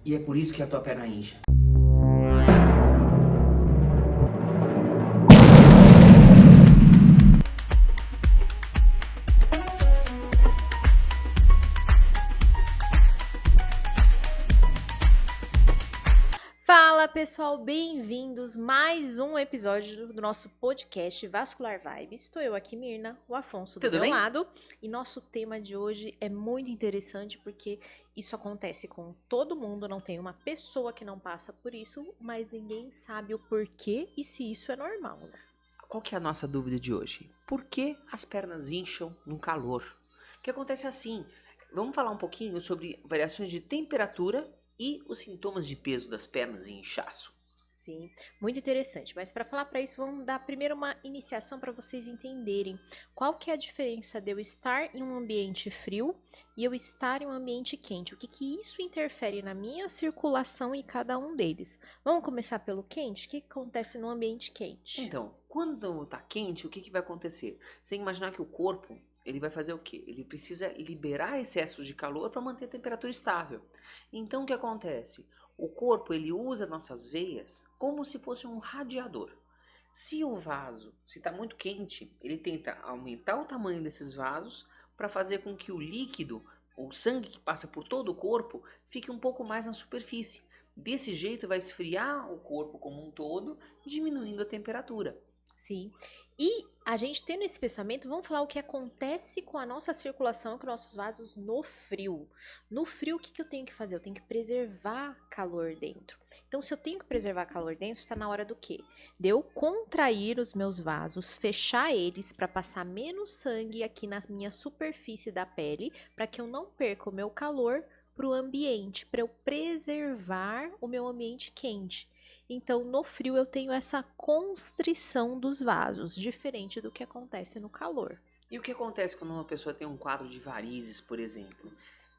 e é por isso que a tua perna incha. Fala pessoal, bem-vindos a mais um episódio do nosso podcast Vascular Vibes. Estou eu aqui, Mirna, o Afonso do Tudo meu bem? lado. E nosso tema de hoje é muito interessante porque isso acontece com todo mundo, não tem uma pessoa que não passa por isso, mas ninguém sabe o porquê e se isso é normal, né? Qual que é a nossa dúvida de hoje? Por que as pernas incham no calor? O que acontece assim? Vamos falar um pouquinho sobre variações de temperatura e os sintomas de peso das pernas e inchaço. Sim, muito interessante. Mas para falar para isso, vamos dar primeiro uma iniciação para vocês entenderem qual que é a diferença de eu estar em um ambiente frio e eu estar em um ambiente quente. O que que isso interfere na minha circulação em cada um deles. Vamos começar pelo quente? O que que acontece no ambiente quente? Então, quando tá quente, o que que vai acontecer? Você tem que imaginar que o corpo, ele vai fazer o quê? Ele precisa liberar excessos de calor para manter a temperatura estável. Então, o que acontece? O corpo, ele usa nossas veias como se fosse um radiador. Se o vaso, se está muito quente, ele tenta aumentar o tamanho desses vasos para fazer com que o líquido, o sangue que passa por todo o corpo, fique um pouco mais na superfície. Desse jeito vai esfriar o corpo como um todo, diminuindo a temperatura. Sim. E a gente tendo esse pensamento, vamos falar o que acontece com a nossa circulação, com nossos vasos no frio. No frio, o que que eu tenho que fazer? Eu tenho que preservar calor dentro. Então, se eu tenho que preservar calor dentro, está na hora do quê? De eu contrair os meus vasos, fechar eles para passar menos sangue aqui na minha superfície da pele, para que eu não perca o meu calor para o ambiente, para eu preservar o meu ambiente quente. Então, no frio eu tenho essa constrição dos vasos, diferente do que acontece no calor. E o que acontece quando uma pessoa tem um quadro de varizes, por exemplo?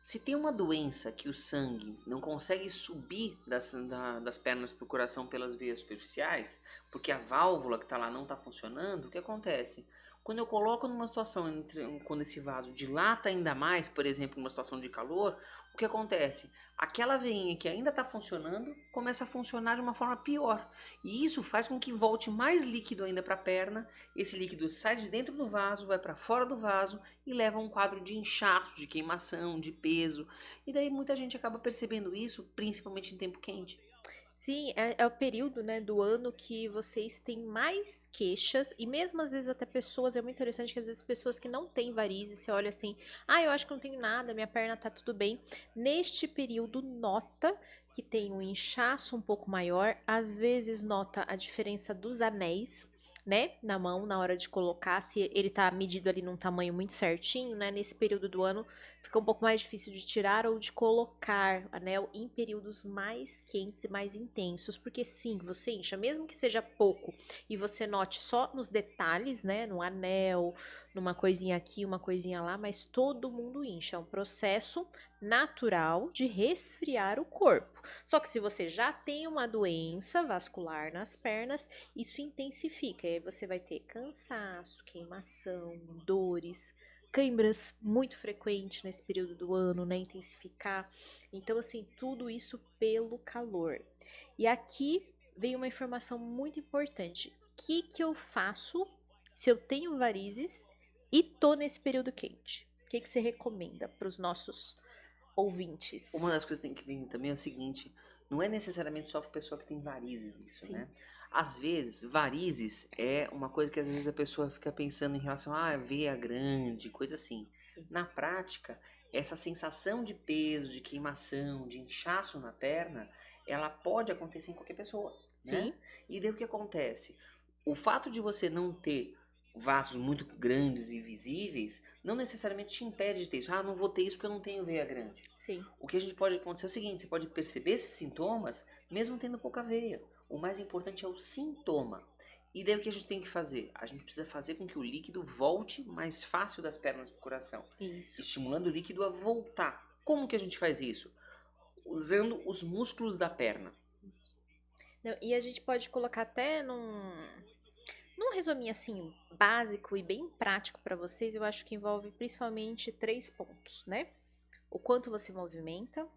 Se tem uma doença que o sangue não consegue subir das pernas para o coração pelas veias superficiais, porque a válvula que está lá não está funcionando, o que acontece? Quando eu coloco numa situação quando esse vaso dilata ainda mais, por exemplo, numa situação de calor, o que acontece? Aquela veinha que ainda está funcionando começa a funcionar de uma forma pior. E isso faz com que volte mais líquido ainda para a perna. Esse líquido sai de dentro do vaso, vai para fora do vaso e leva a um quadro de inchaço, de queimação, de peso. E daí muita gente acaba percebendo isso, principalmente em tempo quente. Sim, é o período, né, do ano que vocês têm mais queixas e mesmo às vezes até pessoas, é muito interessante que às vezes pessoas que não têm varizes, você olha assim, eu acho que não tenho nada, minha perna tá tudo bem. Neste período nota que tem um inchaço um pouco maior, às vezes nota a diferença dos anéis, né, na mão, na hora de colocar, se ele tá medido ali num tamanho muito certinho, né, nesse período do ano fica um pouco mais difícil de tirar ou de colocar anel em períodos mais quentes e mais intensos, porque sim, você incha, mesmo que seja pouco e você note só nos detalhes, né, no anel, numa coisinha aqui, uma coisinha lá, mas todo mundo incha, é um processo natural de resfriar o corpo. Só que se você já tem uma doença vascular nas pernas, isso intensifica, e aí você vai ter cansaço, queimação, dores, câimbras muito frequentes nesse período do ano, né? Intensificar. Então, assim, tudo isso pelo calor. E aqui vem uma informação muito importante. O que que eu faço se eu tenho varizes e tô nesse período quente? O que que você recomenda para os nossos ouvintes? Uma das coisas que tem que ver também é o seguinte, não é necessariamente só para pessoa que tem varizes isso, Sim. né? Às vezes, varizes é uma coisa que às vezes a pessoa fica pensando em relação a veia grande, coisa assim. Sim. Na prática, essa sensação de peso, de queimação, de inchaço na perna, ela pode acontecer em qualquer pessoa, né? Sim. E daí o que acontece? O fato de você não ter vasos muito grandes e visíveis, não necessariamente te impede de ter isso. Não vou ter isso porque eu não tenho veia grande. Sim. O que a gente pode acontecer é o seguinte, você pode perceber esses sintomas mesmo tendo pouca veia. O mais importante é o sintoma. E daí o que a gente tem que fazer? A gente precisa fazer com que o líquido volte mais fácil das pernas para o coração. Isso. Estimulando o líquido a voltar. Como que a gente faz isso? Usando os músculos da perna. Não, e a gente pode colocar até num resuminho assim, básico e bem prático para vocês, eu acho que envolve principalmente 3 pontos, né? O quanto você movimenta,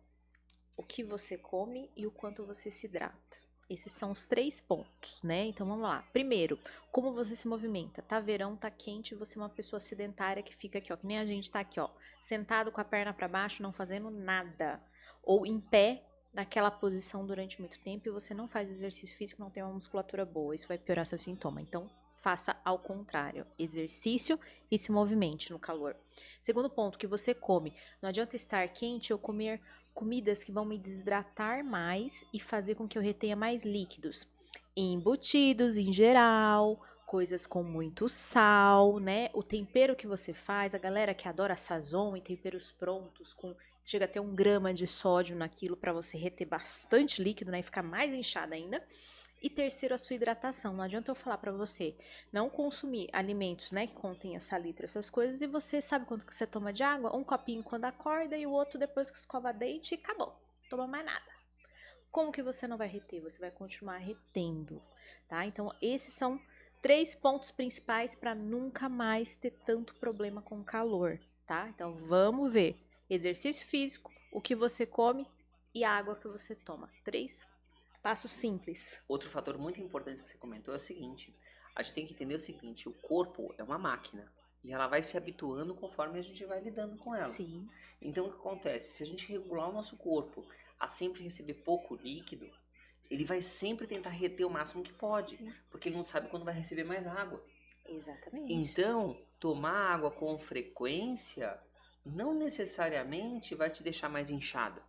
o que você come e o quanto você se hidrata. Esses são os 3 pontos, né? Então vamos lá. Primeiro, como você se movimenta? Tá verão, tá quente, você é uma pessoa sedentária que fica aqui, ó, que nem a gente tá aqui, ó, sentado com a perna para baixo, não fazendo nada, ou em pé naquela posição durante muito tempo e você não faz exercício físico, não tem uma musculatura boa, isso vai piorar seu sintoma. Então, faça ao contrário, exercício e se movimente no calor. Segundo ponto, que você come. Não adianta estar quente ou comer comidas que vão me desidratar mais e fazer com que eu retenha mais líquidos. Embutidos em geral, coisas com muito sal, né? O tempero que você faz, a galera que adora sazon e temperos prontos, com chega a ter 1 grama de sódio naquilo para você reter bastante líquido, né? E ficar mais inchada ainda. E terceiro, a sua hidratação. Não adianta eu falar para você não consumir alimentos, né, que contêm salitro, essas coisas, e você sabe quanto que você toma de água? Um copinho quando acorda e o outro depois que escova dente e acabou. Não toma mais nada. Como que você não vai reter? Você vai continuar retendo, tá? Então, esses são 3 pontos principais para nunca mais ter tanto problema com calor, tá? Então, vamos ver. Exercício físico, o que você come e a água que você toma. 3 passos simples. Outro fator muito importante que você comentou é o seguinte: a gente tem que entender o seguinte, o corpo é uma máquina e ela vai se habituando conforme a gente vai lidando com ela. Sim. Então o que acontece? Se a gente regular o nosso corpo a sempre receber pouco líquido, ele vai sempre tentar reter o máximo que pode, porque ele não sabe quando vai receber mais água. Exatamente. Então, tomar água com frequência não necessariamente vai te deixar mais inchada.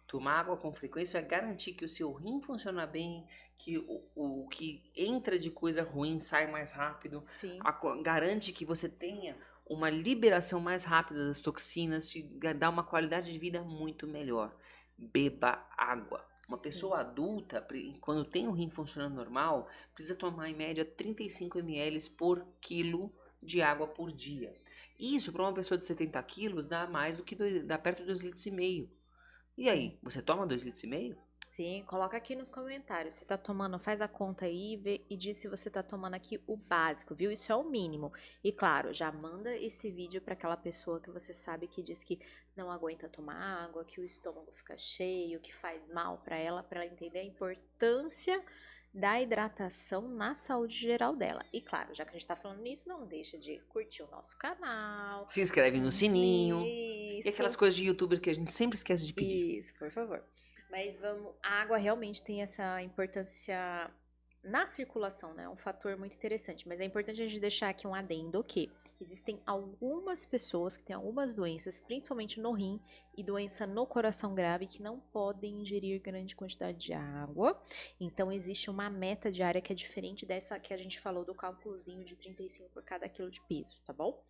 Tomar água com frequência vai garantir que o seu rim funciona bem, que o que entra de coisa ruim sai mais rápido, Sim. garante que você tenha uma liberação mais rápida das toxinas, te dá uma qualidade de vida muito melhor. Beba água. Uma Sim. pessoa adulta, quando tem o rim funcionando normal, precisa tomar em média 35 ml por quilo de água por dia. Isso para uma pessoa de 70 quilos dá mais do que dá perto de 2,5 litros. E aí, você toma 2,5 litros? Sim, coloca aqui nos comentários. Se tá tomando, faz a conta aí e diz se você tá tomando aqui o básico, viu? Isso é o mínimo. E claro, já manda esse vídeo para aquela pessoa que você sabe que diz que não aguenta tomar água, que o estômago fica cheio, que faz mal para ela entender a importância da hidratação na saúde geral dela. E claro, já que a gente tá falando nisso, não deixa de curtir o nosso canal. Se inscreve no sininho. Isso. E aquelas coisas de youtuber que a gente sempre esquece de pedir. Isso, por favor. Mas vamos, a água realmente tem essa importância na circulação, né? É um fator muito interessante. Mas é importante a gente deixar aqui um adendo que existem algumas pessoas que têm algumas doenças, principalmente no rim e doença no coração grave, que não podem ingerir grande quantidade de água. Então existe uma meta diária que é diferente dessa que a gente falou do cálculozinho de 35 por cada quilo de peso, tá bom?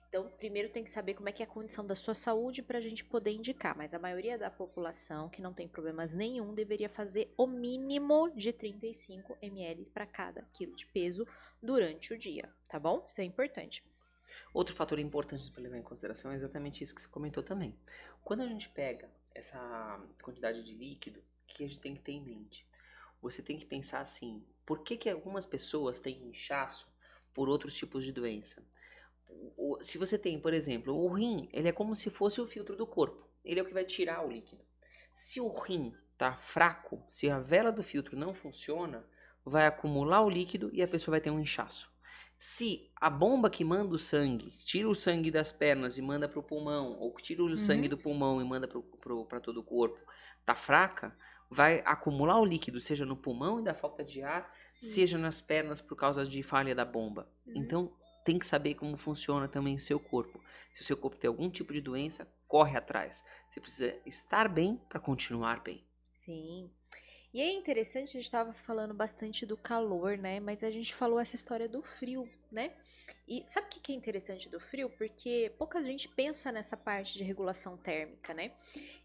Então, primeiro tem que saber como é que é a condição da sua saúde para a gente poder indicar, mas a maioria da população que não tem problemas nenhum deveria fazer o mínimo de 35 ml para cada quilo de peso durante o dia, tá bom? Isso é importante. Outro fator importante para levar em consideração é exatamente isso que você comentou também. Quando a gente pega essa quantidade de líquido, o que a gente tem que ter em mente? Você tem que pensar assim, por que algumas pessoas têm inchaço por outros tipos de doença? Se você tem, por exemplo, o rim, ele é como se fosse o filtro do corpo. Ele é o que vai tirar o líquido. Se o rim tá fraco, se a vela do filtro não funciona, vai acumular o líquido e a pessoa vai ter um inchaço. Se a bomba que manda o sangue, tira o sangue das pernas e manda para o pulmão, ou tira o sangue do pulmão e manda para todo o corpo, tá fraca, vai acumular o líquido, seja no pulmão e da falta de ar, seja nas pernas por causa de falha da bomba. Então, tem que saber como funciona também o seu corpo. Se o seu corpo tem algum tipo de doença, corre atrás. Você precisa estar bem para continuar bem. Sim. E é interessante, a gente estava falando bastante do calor, né? Mas a gente falou essa história do frio, né? E sabe o que é interessante do frio? Porque pouca gente pensa nessa parte de regulação térmica, né?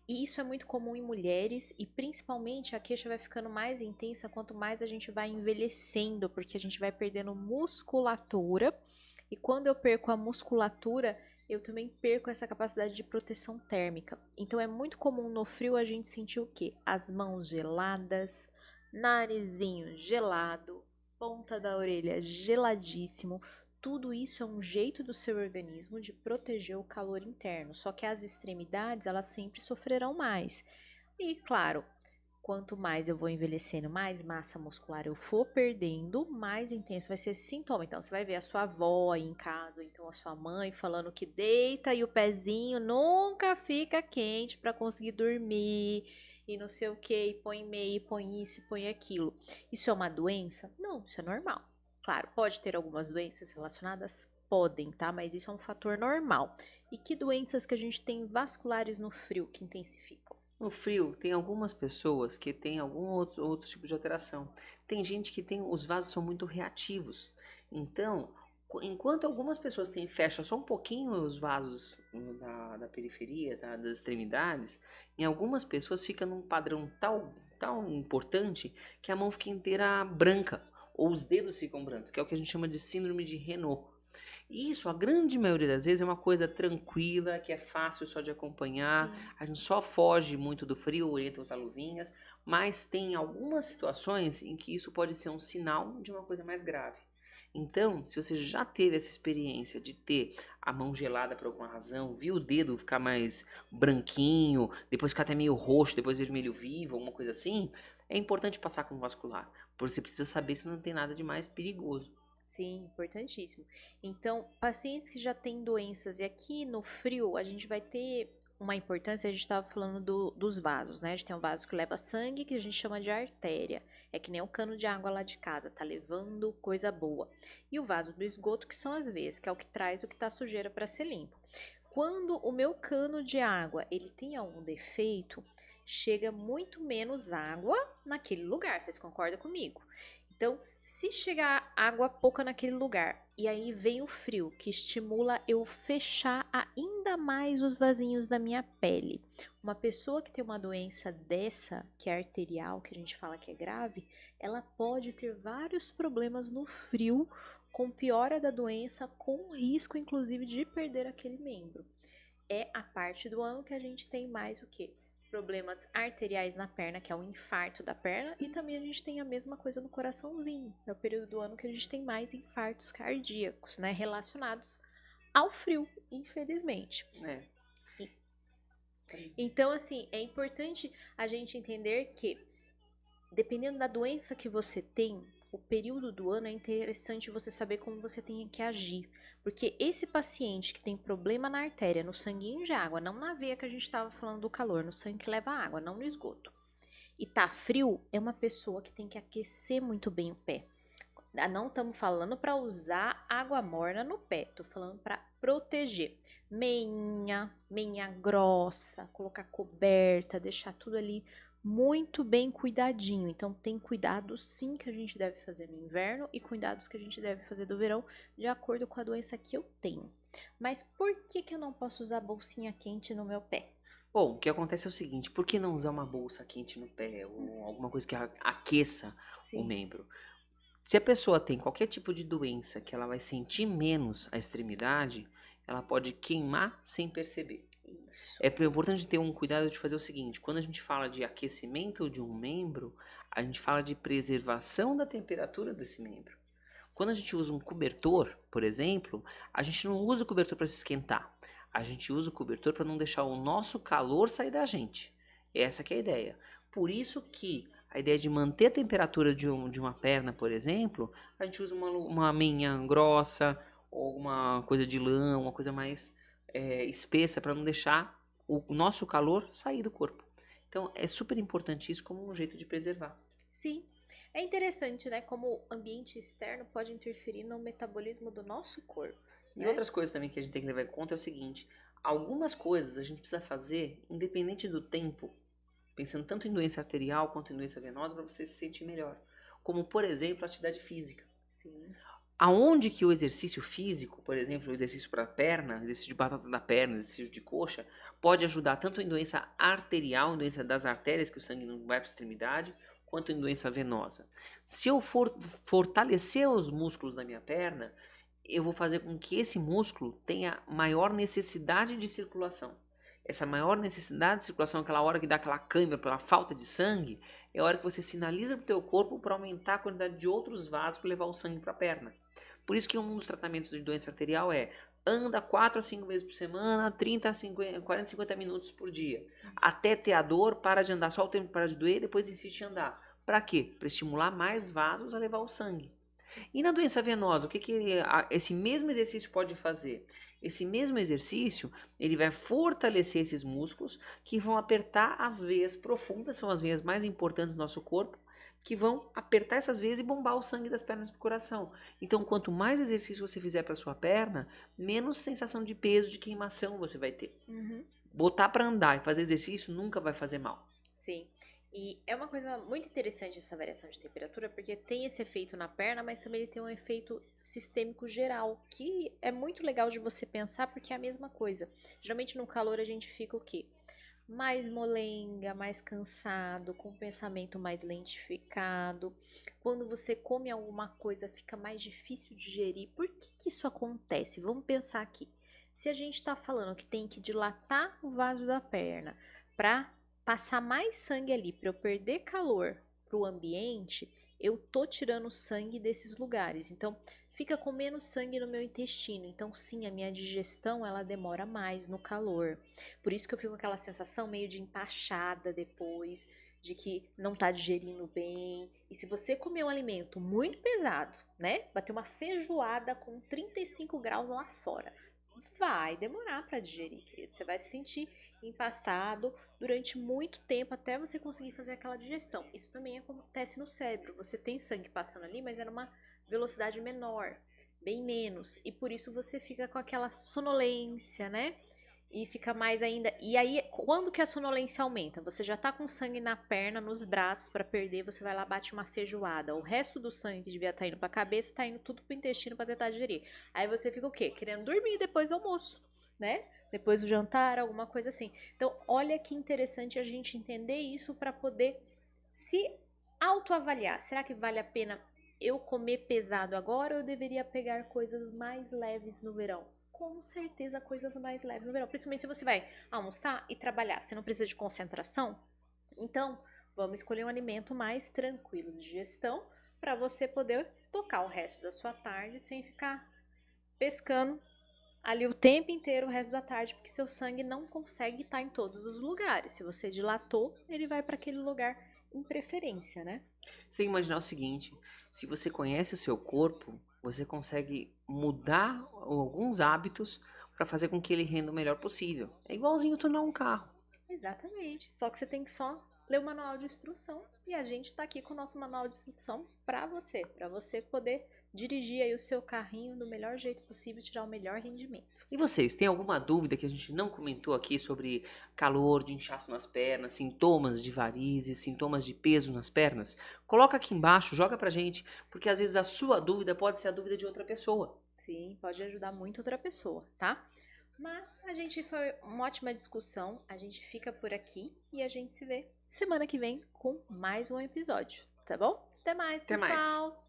E isso é muito comum em mulheres e principalmente a queixa vai ficando mais intensa quanto mais a gente vai envelhecendo, porque a gente vai perdendo musculatura. E quando eu perco a musculatura, eu também perco essa capacidade de proteção térmica. Então é muito comum no frio a gente sentir o quê? As mãos geladas, narizinho gelado, ponta da orelha geladíssimo. Tudo isso é um jeito do seu organismo de proteger o calor interno. Só que as extremidades, elas sempre sofrerão mais. E claro, quanto mais eu vou envelhecendo, mais massa muscular eu for perdendo, mais intenso vai ser esse sintoma. Então, você vai ver a sua avó aí em casa, ou então a sua mãe falando que deita e o pezinho nunca fica quente para conseguir dormir e não sei o que, e põe meia, e põe isso, e põe aquilo. Isso é uma doença? Não, isso é normal. Claro, pode ter algumas doenças relacionadas? Podem, tá? Mas isso é um fator normal. E que doenças que a gente tem vasculares no frio que intensificam? No frio, tem algumas pessoas que têm algum outro tipo de alteração. Tem gente que tem, os vasos são muito reativos. Então, enquanto algumas pessoas têm, fecha só um pouquinho os vasos da periferia, das extremidades, em algumas pessoas fica num padrão tal importante que a mão fica inteira branca, ou os dedos ficam brancos, que é o que a gente chama de síndrome de Renault. Isso, a grande maioria das vezes, é uma coisa tranquila, que é fácil só de acompanhar. Sim. A gente só foge muito do frio, orienta usar luvinhas, mas tem algumas situações em que isso pode ser um sinal de uma coisa mais grave. Então, se você já teve essa experiência de ter a mão gelada por alguma razão, viu o dedo ficar mais branquinho, depois ficar até meio roxo, depois vermelho vivo, alguma coisa assim, é importante passar com o vascular, porque você precisa saber se não tem nada de mais perigoso. Sim, importantíssimo. Então, pacientes que já têm doenças, e aqui no frio a gente vai ter uma importância, a gente estava falando dos vasos, né? A gente tem um vaso que leva sangue, que a gente chama de artéria. É que nem o cano de água lá de casa, tá levando coisa boa. E o vaso do esgoto, que são as veias, que é o que traz o que tá sujeira para ser limpo. Quando o meu cano de água, ele tem algum defeito, chega muito menos água naquele lugar, vocês concordam comigo? Então, se chegar água pouca naquele lugar e aí vem o frio que estimula eu fechar ainda mais os vasinhos da minha pele. Uma pessoa que tem uma doença dessa, que é arterial, que a gente fala que é grave, ela pode ter vários problemas no frio, com piora da doença, com risco inclusive de perder aquele membro. É a parte do ano que a gente tem mais o quê? Problemas arteriais na perna, que é o infarto da perna, e também a gente tem a mesma coisa no coraçãozinho. É o período do ano que a gente tem mais infartos cardíacos, né, relacionados ao frio, infelizmente. É. Então, assim, é importante a gente entender que, dependendo da doença que você tem, o período do ano é interessante você saber como você tem que agir. Porque esse paciente que tem problema na artéria, no sanguinho de água, não na veia que a gente estava falando do calor, no sangue que leva água, não no esgoto, e tá frio, é uma pessoa que tem que aquecer muito bem o pé. Não estamos falando para usar água morna no pé, tô falando para proteger. Meinha grossa, colocar coberta, deixar tudo ali muito bem cuidadinho. Então tem cuidados sim que a gente deve fazer no inverno e cuidados que a gente deve fazer do verão, de acordo com a doença que eu tenho. Mas por que que eu não posso usar bolsinha quente no meu pé? Bom, o que acontece é o seguinte, por que não usar uma bolsa quente no pé ou alguma coisa que aqueça o Sim, membro? Se a pessoa tem qualquer tipo de doença que ela vai sentir menos a extremidade, ela pode queimar sem perceber. isso. É importante ter um cuidado de fazer o seguinte, quando a gente fala de aquecimento de um membro, a gente fala de preservação da temperatura desse membro. Quando a gente usa um cobertor, por exemplo, a gente não usa o cobertor para se esquentar. A gente usa o cobertor para não deixar o nosso calor sair da gente. Essa que é a ideia. Por isso que a ideia de manter a temperatura de uma perna, por exemplo, a gente usa uma meinha grossa ou uma coisa de lã, uma coisa mais espessa para não deixar o nosso calor sair do corpo. Então é super importante isso como um jeito de preservar. Sim. É interessante, né, como o ambiente externo pode interferir no metabolismo do nosso corpo, E né? outras coisas também que a gente tem que levar em conta é o seguinte: algumas coisas a gente precisa fazer independente do tempo, pensando tanto em doença arterial quanto em doença venosa, para você se sentir melhor. Como, por exemplo, a atividade física. Sim. Aonde que o exercício físico, por exemplo, o exercício para a perna, exercício de batata da perna, exercício de coxa, pode ajudar tanto em doença arterial, em doença das artérias, que o sangue não vai para a extremidade, quanto em doença venosa. Se eu for fortalecer os músculos da minha perna, eu vou fazer com que esse músculo tenha maior necessidade de circulação. Essa maior necessidade de circulação, aquela hora que dá aquela cãibra pela falta de sangue, é a hora que você sinaliza para o teu corpo para aumentar a quantidade de outros vasos para levar o sangue para a perna. Por isso que um dos tratamentos de doença arterial é anda 4 a 5 vezes por semana, 30 a 50, 40 a 50 minutos por dia. Até ter a dor, para de andar, só o tempo para de doer, depois insiste em andar. Para quê? Para estimular mais vasos a levar o sangue. E na doença venosa, o que esse mesmo exercício pode fazer? Esse mesmo exercício, ele vai fortalecer esses músculos que vão apertar as veias profundas, são as veias mais importantes do nosso corpo, que vão apertar essas veias e bombar o sangue das pernas para o coração. Então, quanto mais exercício você fizer para sua perna, menos sensação de peso, de queimação você vai ter. Botar para andar e fazer exercício nunca vai fazer mal. Sim. E é uma coisa muito interessante essa variação de temperatura, porque tem esse efeito na perna, mas também ele tem um efeito sistêmico geral, que é muito legal de você pensar, porque é a mesma coisa. Geralmente no calor a gente fica o quê? Mais molenga, mais cansado, com o pensamento mais lentificado. Quando você come alguma coisa, fica mais difícil de digerir. Por que isso acontece? Vamos pensar aqui. Se a gente está falando que tem que dilatar o vaso da perna para passar mais sangue ali, para eu perder calor para o ambiente, eu tô tirando sangue desses lugares. Então, fica com menos sangue no meu intestino. Então, sim, a minha digestão, ela demora mais no calor. Por isso que eu fico com aquela sensação meio de empachada depois, de que não tá digerindo bem. E se você comer um alimento muito pesado, né? Bater uma feijoada com 35 graus lá fora, vai demorar para digerir, querido. Você vai se sentir empastado durante muito tempo até você conseguir fazer aquela digestão. Isso também acontece no cérebro. Você tem sangue passando ali, mas é numa velocidade menor, bem menos. E por isso você fica com aquela sonolência, né? E fica mais ainda. E aí, quando que a sonolência aumenta? Você já tá com sangue na perna, nos braços para perder, você vai lá bate uma feijoada. O resto do sangue que devia estar indo para a cabeça tá indo tudo pro intestino para tentar digerir. Aí você fica o quê? Querendo dormir depois do almoço, né? Depois do jantar, alguma coisa assim. Então, olha que interessante a gente entender isso para poder se autoavaliar. Será que vale a pena eu comer pesado agora ou eu deveria pegar coisas mais leves no verão? Com certeza coisas mais leves no verão. Principalmente se você vai almoçar e trabalhar. Você não precisa de concentração? Então, vamos escolher um alimento mais tranquilo de digestão para você poder tocar o resto da sua tarde sem ficar pescando ali o tempo inteiro, o resto da tarde, porque seu sangue não consegue estar em todos os lugares. Se você dilatou, ele vai para aquele lugar em preferência, né? Você tem que imaginar o seguinte: se você conhece o seu corpo, você consegue mudar alguns hábitos para fazer com que ele renda o melhor possível. É igualzinho tornar um carro. Exatamente. Só que você tem que só ler o manual de instrução e a gente tá aqui com o nosso manual de instrução para você poder dirigir aí o seu carrinho do melhor jeito possível, tirar o melhor rendimento. E vocês, tem alguma dúvida que a gente não comentou aqui sobre calor, de inchaço nas pernas, sintomas de varizes, sintomas de peso nas pernas? Coloca aqui embaixo, joga pra gente, porque às vezes a sua dúvida pode ser a dúvida de outra pessoa. Sim, pode ajudar muito outra pessoa, tá? Mas a gente foi uma ótima discussão, a gente fica por aqui e a gente se vê semana que vem com mais um episódio, tá bom? Até mais, Até mais. pessoal!